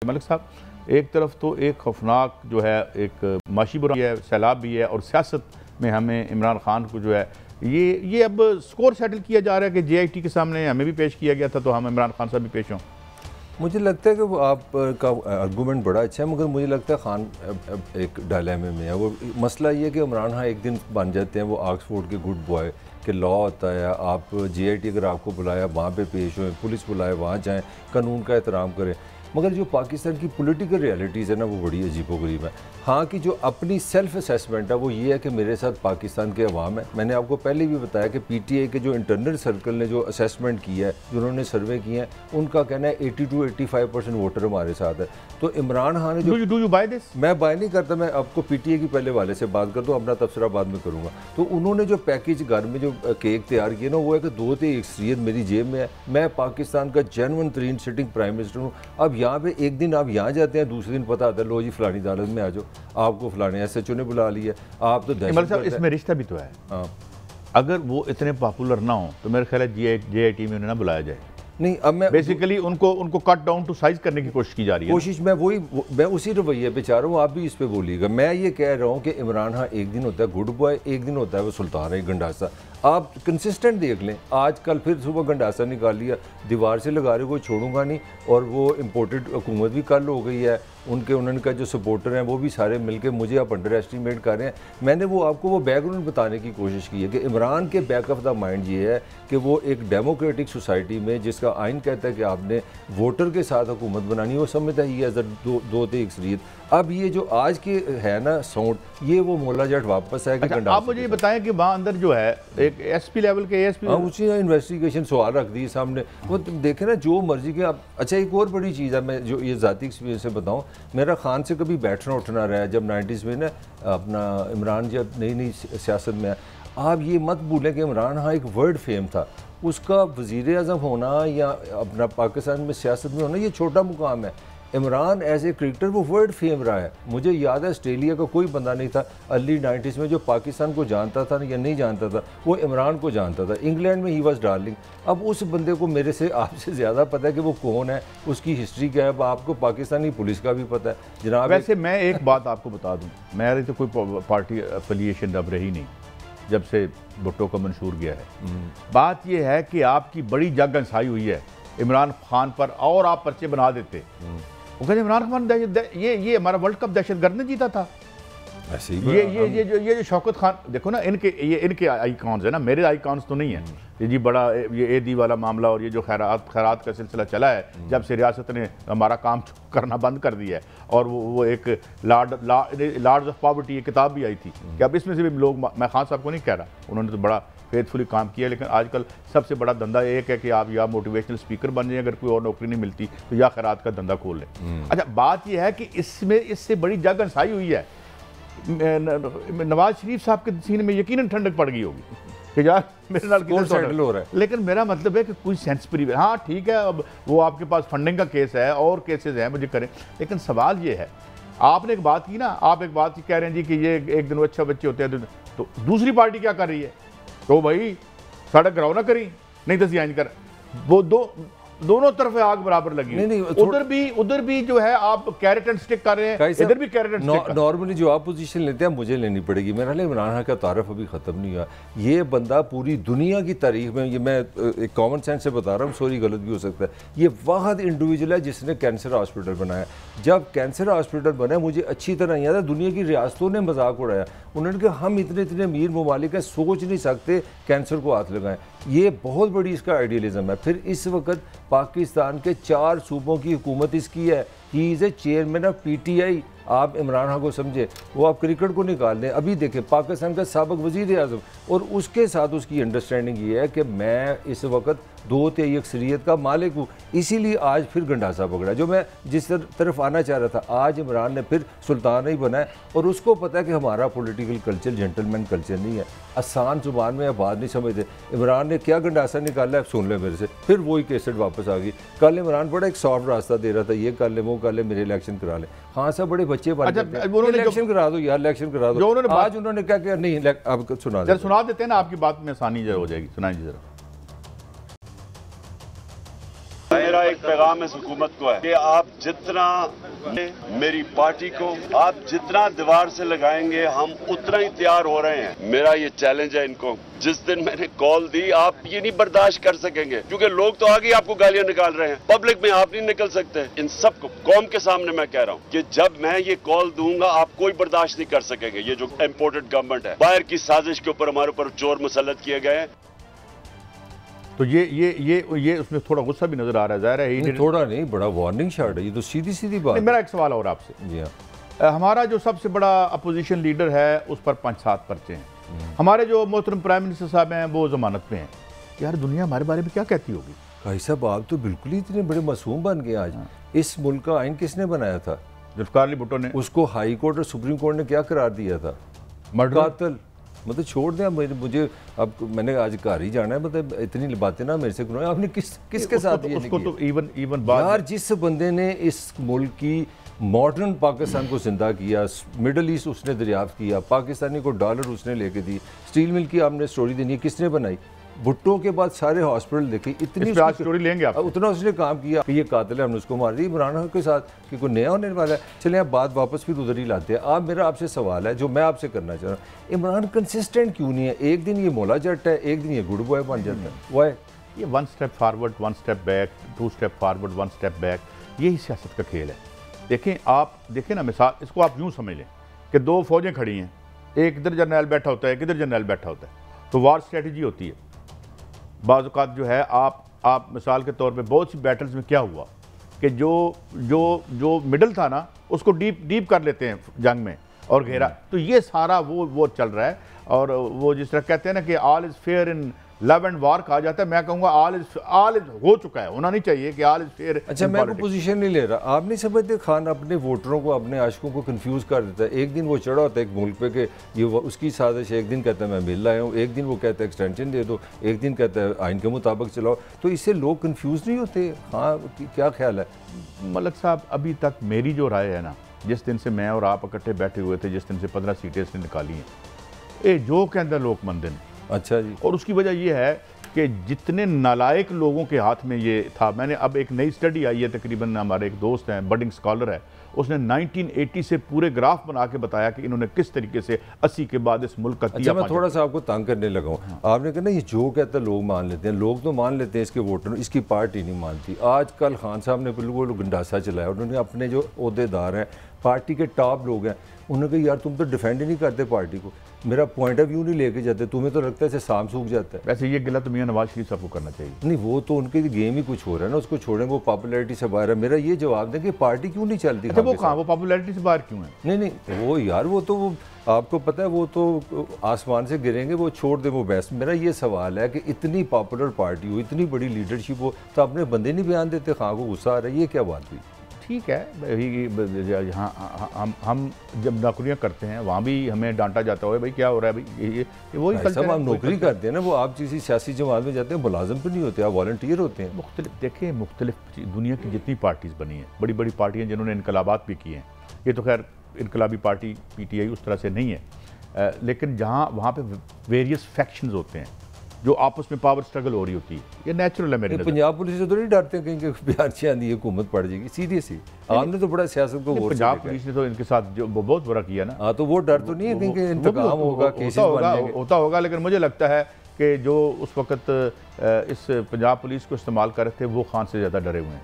मलिक साहब, एक तरफ तो एक खौफनाक जो है एक माशी बुरा है, सैलाब भी है, और सियासत में हमें इमरान खान को जो है ये अब स्कोर सेटल किया जा रहा है कि JIT के सामने हमें भी पेश किया गया था तो हम इमरान खान साहब भी पेश हों। मुझे लगता है कि वो आपका आर्गूमेंट बड़ा अच्छा है, मगर मुझे लगता है खान एक डायलेमे में है। वो मसला ये है कि इमरान खान एक दिन बन जाते हैं वो ऑक्सफोर्ड के गुड बॉय कि लॉ होता है, आप JIT अगर आपको बुलाया वहाँ पे पेश हों, पुलिस बुलाए वहाँ जाएँ, कानून का एहतराम करें। मगर जो पाकिस्तान की पॉलिटिकल रियलिटीज़ है ना, वो बड़ी अजीबोगरीब है। हाँ कि जो अपनी सेल्फ असेसमेंट है वो ये है कि मेरे साथ पाकिस्तान के अवाम है। मैंने आपको पहले भी बताया कि PTI के जो इंटरनल सर्कल ने जो असेसमेंट की है, जिन्होंने सर्वे किए हैं, उनका कहना है 80 to 85% वोटर हमारे साथ है। तो इमरान खान ने जो डू यू बाय दिस? मैं बाय नहीं करता, मैं आपको PTI की पहले वाले से बात कर दूँ, अपना तबसरा बाद में करूँगा। तो उन्होंने जो पैकेज घर में जो केक तैयार किया ना, वो है कि 2 थे अक्सरियत मेरी जेब में है, मैं पाकिस्तान का जेन्युइन तरीन सिटिंग प्राइम मिनिस्टर हूँ। अब यहाँ पे एक दिन आप यहाँ जाते हैं, दूसरे दिन पता आता है लो जी फलानी अदालत में आ जाओ, आपको फलाने SHO ने बुला लिया, आप तो इसमें रिश्ता भी तो है। हाँ, अगर वो इतने पॉपुलर ना हो तो मेरे ख्याल है JIT में उन्हें ना बुलाया जाए। नहीं, अब मैं बेसिकली उनको कट डाउन टू साइज करने की कोशिश की जा रही है। कोशिश मैं उसी रवैये पे चाह रहा हूँ, आप भी इस पे बोलिएगा। मैं ये कह रहा हूँ कि इमरान खान एक दिन होता है गुड बॉय, एक दिन होता है वो सुल्तान है गंडासा। आप कंसिस्टेंट देख लें, आज कल फिर सुबह गंडासा निकाल लिया, दीवार से लगा रहे कोई छोड़ूंगा नहीं, और वो इम्पोर्टेड हुकूमत भी कल हो गई है, उन्होंने का जो सपोर्टर हैं वो भी सारे मिलके मुझे आप अंडर एस्टिमेट कर रहे हैं। मैंने वो आपको वो बैकग्राउंड बताने की कोशिश की है कि इमरान के बैक ऑफ द माइंड ये है कि वो एक डेमोक्रेटिक सोसाइटी में जिसका आइन कहता है कि आपने वोटर के साथ हुकूमत बनानी है, वो समझता ही एज दो थे अक्सरियत। अब ये जो आज के है ना साउंड, ये वो मोला जट वापस है कि अच्छा, आप मुझे ये बताएं कि वहाँ अंदर जो है एक SP लेवल के ASP, हाँ, उसी इन्वेस्टिगेशन सवाल रख दी सामने, वो देखे ना जो मर्जी के आप। अच्छा, एक और बड़ी चीज़ है, मैं जो ये ज़ाती एक्सपीरियंस से बताऊँ, मेरा खान से कभी बैठना उठना रहा है जब 90s में ना, अपना इमरान जब नई सियासत में है। आप ये मत भूलें कि इमरान हाँ एक वर्ल्ड फेम था, उसका वज़ीर आज़म होना या अपना पाकिस्तान में सियासत में होना ये छोटा मुकाम है। इमरान एज ए क्रिकेटर वो वर्ल्ड फेम रहा है। मुझे याद है ऑस्ट्रेलिया का कोई बंदा नहीं था अर्ली 90s में जो पाकिस्तान को जानता था या नहीं जानता था, वो इमरान को जानता था। इंग्लैंड में ही वॉज डार्लिंग। अब उस बंदे को मेरे से आपसे ज़्यादा पता है कि वो कौन है, उसकी हिस्ट्री क्या है। अब आपको पाकिस्तानी पुलिस का भी पता है जनाब। वैसे मैं एक बात आपको बता दूँ, मेरी तो कोई पार्टी एफिलिएशन अब रही नहीं जब से भुट्टो का मंशूर गया है। बात यह है कि आपकी बड़ी जग अंसाई हुई है इमरान खान पर, और आप पर्चे बना देते। वो कहते इमरान खान ये हमारा वर्ल्ड कप दहशतगर्द ने जीता था। ऐसे ये जो शौकत खान, देखो ना, इनके आइकॉन्स है ना, मेरे आइकॉन्स तो नहीं है। ये जी बड़ा ये एदी वाला मामला और ये जो खैरात का सिलसिला चला है जब से रियासत ने हमारा काम करना बंद कर दिया है, और वो एक लॉर्ड्स ऑफ पॉवर्टी ये किताब भी आई थी कि अब इसमें से भी लोग, मैं खान साहब को नहीं कह रहा, उन्होंने तो बड़ा फेथफुली काम किया, लेकिन आजकल सबसे बड़ा धंधा एक है कि आप या मोटिवेशनल स्पीकर बन जाए, अगर कोई और नौकरी नहीं मिलती तो या खैरात का धंधा खोल लें। अच्छा, बात यह है कि इसमें इससे बड़ी जग अंसाई हुई है। नवाज शरीफ साहब के सीने में यकीनन ठंडक पड़ गई होगी कि यार मेरे नाल सेटल हो रहा है। लेकिन मेरा मतलब है कि कोई सेंसिटिव, हाँ ठीक है, अब वो आपके पास फंडिंग का केस है और केसेस हैं, मुझे करें, लेकिन सवाल ये है, आपने एक बात की ना, आप एक बात कह रहे हैं जी कि ये एक दिन अच्छा बच्चे होते हैं तो दूसरी पार्टी क्या कर रही है, तो भाई सड़क कराओ ना करी, नहीं तो सियान कर। वो दोनों तरफ आग बराबर लगी। नहीं, उधर भी जो है आप कैरेट एंड स्टिक कर रहे हैं, इधर भी कैरेट एंड स्टिक। नॉर्मली जो आप पोजीशन लेते हैं मुझे लेनी पड़ेगी। मेरा इमरान खान का तारफ अभी ख़त्म नहीं हुआ। ये बंदा पूरी दुनिया की तारीख में, ये मैं एक कॉमन सेंस से बता रहा हूँ, सॉरी गलत भी हो सकता है, ये वाहद इंडिविजुअल है जिसने कैंसर हॉस्पिटल बनाया। जब कैंसर हॉस्पिटल बना, मुझे अच्छी तरह याद है, दुनिया की रियासतों ने मजाक उड़ाया। उन्होंने कहा हम इतने अमीर ममालिक हैं, सोच नहीं सकते कैंसर को हाथ लगाएं। ये बहुत बड़ी इसका आइडियलिज्म है। फिर इस वक्त पाकिस्तान के 4 सूबों की हुकूमत इसकी है। He is a chairman of PTI। आप इमरान खान को समझे, वो आप क्रिकेट को निकाल दें। अभी देखें पाकिस्तान का साबिक वज़ीर आज़म, और उसके साथ उसकी अंडरस्टैंडिंग ये है कि मैं इस वक्त 2/3 अक्सरियत का मालिक हूँ, इसीलिए आज फिर गंडासा पकड़ा। जो मैं जिस तरफ आना चाह रहा था, आज इमरान ने फिर सुल्तान ही बना है, और उसको पता है कि हमारा पॉलिटिकल कल्चर जेंटलमैन कल्चर नहीं है। आसान जुबान में आप बात नहीं समझते। इमरान ने क्या गंडासा निकाला है, सुन ले मेरे से, फिर वही केसेट वापस आ गई। कल इमरान बड़ा एक सॉफ्ट रास्ता दे रहा था, ये कर ले वो कर ले, मेरे इलेक्शन करा ले। हाँ साहब, बड़े बच्चे इलेक्शन करा दो यार, इलेक्शन करा दो। आज उन्होंने क्या किया, नहीं अब सुना देते हैं ना, आपकी बात में आसानी हो जाएगी, सुनाइए जरा। एक पैगाम इस हुकूमत को है कि आप जितना मेरी पार्टी को आप जितना दीवार से लगाएंगे हम उतना ही तैयार हो रहे हैं। मेरा ये चैलेंज है इनको, जिस दिन मैंने कॉल दी आप ये नहीं बर्दाश्त कर सकेंगे, क्योंकि लोग तो आगे आपको गालियां निकाल रहे हैं, पब्लिक में आप नहीं निकल सकते। इन सबको कौम के सामने मैं कह रहा हूं कि जब मैं ये कॉल दूंगा आप कोई बर्दाश्त नहीं कर सकेंगे। ये जो इम्पोर्टेड गवर्नमेंट है, बाहर की साजिश के ऊपर हमारे ऊपर चोर मुसल्लत किए गए हैं। तो ये उसमें थोड़ा गुस्सा भी नजर आ रहा है, ज़ाहिर है नहीं, थोड़ा नहीं, बड़ा वार्निंग शॉट है ये तो, सीधी सीधी बात। मेरा एक सवाल और आपसे, जी हाँ, हमारा जो सबसे बड़ा अपोजिशन लीडर है उस पर 5-7 पर्चे हैं, हमारे जो मोहतरम प्राइम मिनिस्टर साहब हैं वो जमानत पे हैं। यार दुनिया हमारे बारे में क्या कहती होगी? भाई साहब आप तो बिल्कुल ही इतने बड़े मासूम बन गए आज। इस मुल्क का आइन किसने बनाया था? जुल्फ़िकार अली भुट्टो ने। उसको हाई कोर्ट और सुप्रीम कोर्ट ने क्या करार दिया था? कातिल। मतलब छोड़ दें मुझे, अब मैंने आज घर ही जाना है, मतलब इतनी बातें ना मेरे से करो। आपने किसके साथ ये उसको तो इवन यार, जिस बंदे ने इस मुल्क की मॉडर्न पाकिस्तान को जिंदा किया, मिडल ईस्ट उसने दरियाफ्त किया, पाकिस्तानी को डॉलर उसने लेके दी, स्टील मिल की आपने स्टोरी देनी है, किसने बनाई? भुट्टो के बाद सारे हॉस्पिटल देखे, इतनी स्टोरी लेंगे आप, उतना उसने काम किया कि ये कातिल है, हमने उसको मार दी। इमरान के साथ कि कोई नया होने वाला है। चलिए आप बात वापस फिर उधर ही लाते हैं। आप, मेरा आपसे सवाल है जो मैं आपसे करना चाह रहा हूँ, इमरान कंसिस्टेंट क्यों नहीं है? एक दिन ये मौला जट है, एक दिन ये गुड बॉय बन जाता है। वाई? ये 1 step forward 1 step back, 2 step forward 1 step back, यही सियासत का खेल है। देखें आप, देखें ना मिसाल, इसको आप यूँ समझ लें कि 2 फौजें खड़ी हैं, एक इधर जर्नैल बैठा होता है, एक इधर जर्नैल बैठा होता है, तो वार स्ट्रेटजी होती है। बाज़ औक़ात जो है आप मिसाल के तौर पे बहुत सी बैटल्स में क्या हुआ कि जो मिडल था ना उसको डीप कर लेते हैं जंग में और घेरा, तो ये सारा वो चल रहा है। और वो जिस तरह कहते हैं ना कि all is fair in love and वार कहा जाता है, मैं कहूँगा ऑल इज हो चुका है, होना नहीं चाहिए कि ऑल इज फेयर। अच्छा, मैं पोजीशन नहीं ले रहा। आप नहीं समझते खान अपने वोटरों को, अपने आशिकों को कंफ्यूज कर देता है। एक दिन वो चढ़ा होता है एक मुल्क पे कि ये उसकी साजिश है, एक दिन कहता है मैं मिल आया हूँ, एक दिन वो कहता है एक्सटेंशन दे दो, एक दिन कहता है आइन के मुताबिक चलाओ। तो इससे लोग कंफ्यूज नहीं होते? हाँ, क्या ख्याल है मलिक साहब? अभी तक मेरी जो राय है ना, जिस दिन से मैं और आप इकट्ठे बैठे हुए थे, जिस दिन से 15 सीटें इसने निकाली हैं, ये जो के अंदर लोक मंदिर है। अच्छा जी। और उसकी वजह यह है कि जितने नालायक लोगों के हाथ में ये था, मैंने अब एक नई स्टडी आई है, तकरीबन हमारे एक दोस्त हैं, बडिंग स्कॉलर है, उसने 1980 से पूरे ग्राफ बना के बताया कि इन्होंने किस तरीके से 80 के बाद इस मुल्क का। अच्छा, मैं थोड़ा सा आपको तंग करने लगा हूँ। आपने कहा ना ये जो कहता है लोग मान लेते हैं, लोग तो मान लेते हैं, इसके वोटर, इसकी पार्टी नहीं मानती। आजकल खान साहब ने बिल्कुल गंडासा चलाया, उन्होंने अपने जो ओहदेदार हैं, पार्टी के टॉप लोग हैं, उन्होंने कहा यार तुम तो डिफेंड ही नहीं करते पार्टी को, मेरा पॉइंट ऑफ व्यू नहीं लेके जाते, तुम्हें तो लगता है इसे साम सूख जाता है। वैसे ये गिला तो मियां नवाज शरीफ साहब को करना चाहिए। नहीं, वो तो उनके गेम ही कुछ हो रहा है ना, उसको छोड़ें, वो पॉपुलैरिटी से बाहर है। मेरा ये जवाब दें कि पार्टी क्यों नहीं चलती? अच्छा, वो कहाँ, वो पॉपुलैरिटी से बाहर क्यों है? नहीं, वो यार वो तो आपको पता है, वो तो आसमान से गिरेंगे, वो छोड़ दे वो बेस्ट। मेरा ये सवाल है कि इतनी पॉपुलर पार्टी हो, इतनी बड़ी लीडरशिप हो, तो अपने बंदे नहीं बयान देते, खां को गुस्सा आ रहा है, ये क्या बात हुई? ठीक है, यहाँ हम जब नौकरियाँ करते हैं वहाँ भी हमें डांटा जाता है, भाई क्या हो रहा है भाई, ये वही कल्चर है। हम नौकरी करते हैं ना, वो आप किसी सियासी जमात में जाते हैं, मुलाजिम तो नहीं होते, आप वॉलंटियर होते हैं। देखिए मुख्तलिफ दुनिया की जितनी पार्टीज़ बनी हैं, बड़ी बड़ी पार्टियाँ जिन्होंने इनकलाबात भी किए हैं, ये तो खैर इनकलाबी पार्टी PTI उस तरह से नहीं है, लेकिन जहाँ वहाँ पे वेरियस फैक्शंस होते हैं जो आपस में पावर स्ट्रगल हो रही होती है, ये नेचुरल है मेरे नज़र। पंजाब पुलिस से तो नहीं डरते कहीं कि बिहार से आंधी हुकूमत पड़ जाएगी? सीधी सी आपने तो बड़ा सियासत को वो, पंजाब पुलिस ने तो इनके साथ जो बहुत बुरा किया ना। हाँ, तो वो डर तो नहीं है कहीं कि इंतकाम होगा, केसेस होता होगा, लेकिन मुझे लगता है कि जो उस वक्त इस पंजाब पुलिस को इस्तेमाल कर रहे थे वो खान से ज़्यादा डरे हुए हैं।